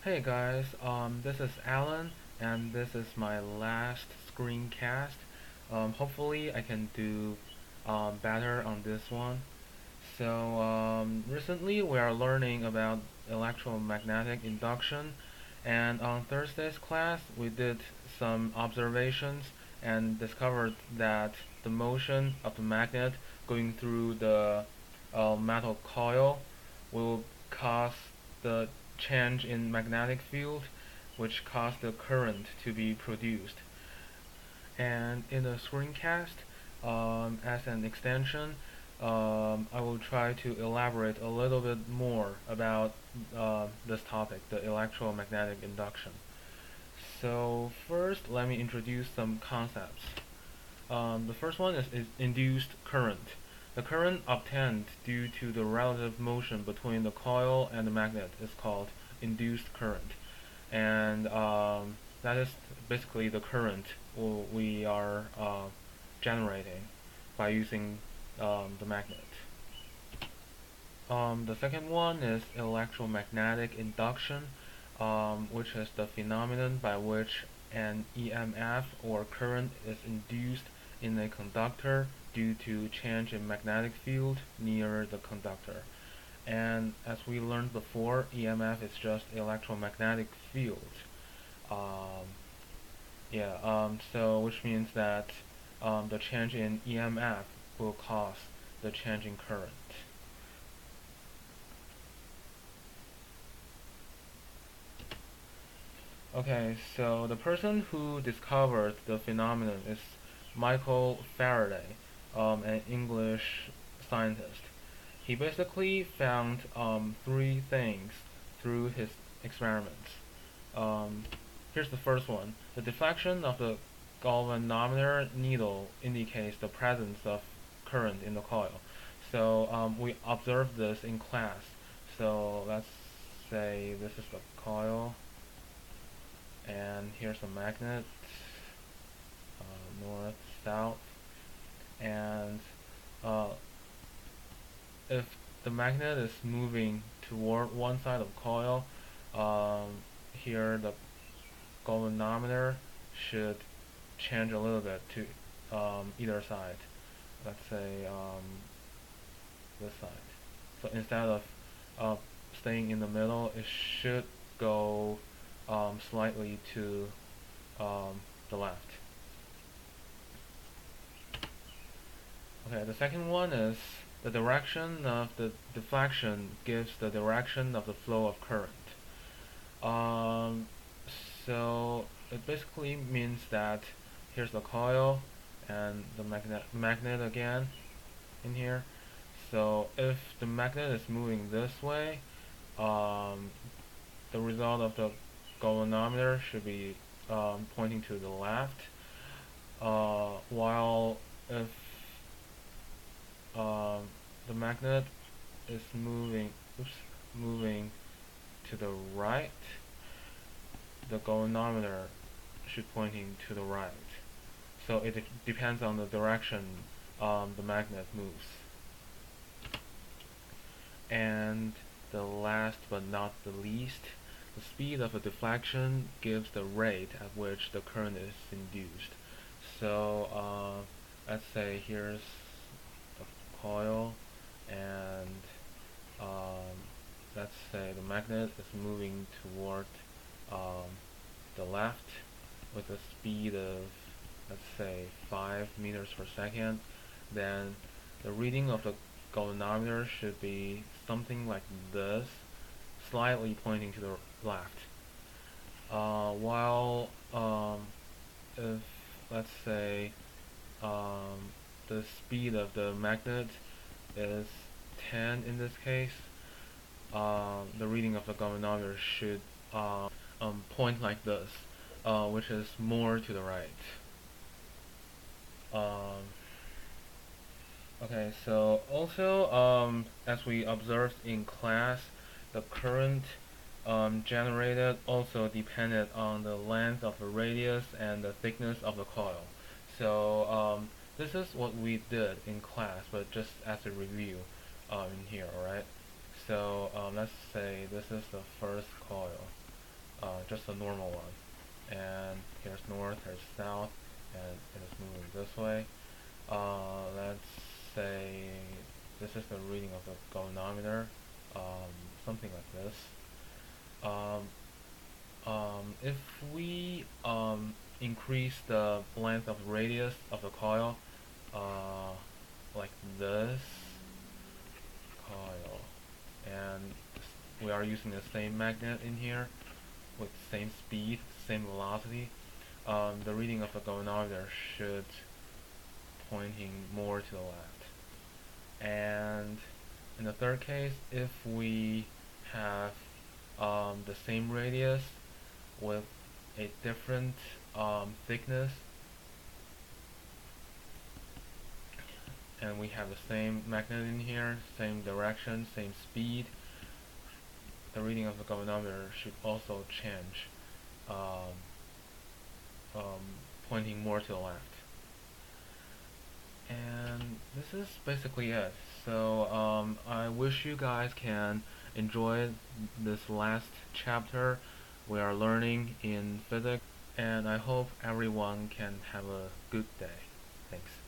Hey guys, this is Alan, and this is my last screencast. Hopefully, I can do better on this one. Recently we are learning about electromagnetic induction, and on Thursday's class, we did some observations and discovered that the motion of the magnet going through the metal coil will cause the change in magnetic field, which cause the current to be produced. And in the screencast, as an extension, I will try to elaborate a little bit more about this topic, the electromagnetic induction. So first, let me introduce some concepts. The first one is induced current. The current obtained due to the relative motion between the coil and the magnet is called induced current, and that is basically the current we are generating by using the magnet. The second one is electromagnetic induction, which is the phenomenon by which an EMF or current is induced in a conductor due to change in magnetic field near the conductor. And as we learned before, EMF is just electromagnetic field. Um, so which means that the change in EMF will cause the change in current. Okay, so the person who discovered the phenomenon is Michael Faraday, an English scientist. He basically found three things through his experiments. Um, Here's the first one. The deflection of the galvanometer needle indicates the presence of current in the coil. So we observed this in class. So let's say this is the coil, and here's a magnet, north, south, and uh, if the magnet is moving toward one side of the coil, here the galvanometer should change a little bit to either side. Let's say this side. So instead of uh, staying in the middle, it should go slightly to the left. Okay, the second one is the direction of the deflection gives the direction of the flow of current. Um, so it basically means that here's the coil and the magnet again in here. So if the magnet is moving this way, um, the result of the galvanometer should be pointing to the left, while if the magnet is moving to the right, the galvanometer should pointing to the right. So it depends on the direction the magnet moves. And the last but not the least, the speed of a deflection gives the rate at which the current is induced. So let's say here's the coil, and let's say the magnet is moving toward um, the left with a speed of, let's say, 5 meters per second, then the reading of the galvanometer should be something like this, slightly pointing to the left. While if, let's say, the speed of the magnet is 10 in this case, the reading of the galvanometer should point like this, which is more to the right. Um, okay, so also, as we observed in class, the current generated also depended on the length of the radius and the thickness of the coil. So this is what we did in class, but just as a review in here, alright? So let's say this is the first coil. just a normal one. And here's north, here's south, and it is moving this way. Let's say this is the reading of the galvanometer, something like this. Um, if we increase the length of radius of the coil, uh, like this coil, and we are using the same magnet in here with same speed, same velocity, the reading of the galvanometer should pointing more to the left. And in the third case, if we have the same radius with a different thickness, and we have the same magnet in here, same direction, same speed, the reading of the galvanometer should also change, um, pointing more to the left. And this is basically it. So I wish you guys can enjoy this last chapter we are learning in physics, and I hope everyone can have a good day. Thanks.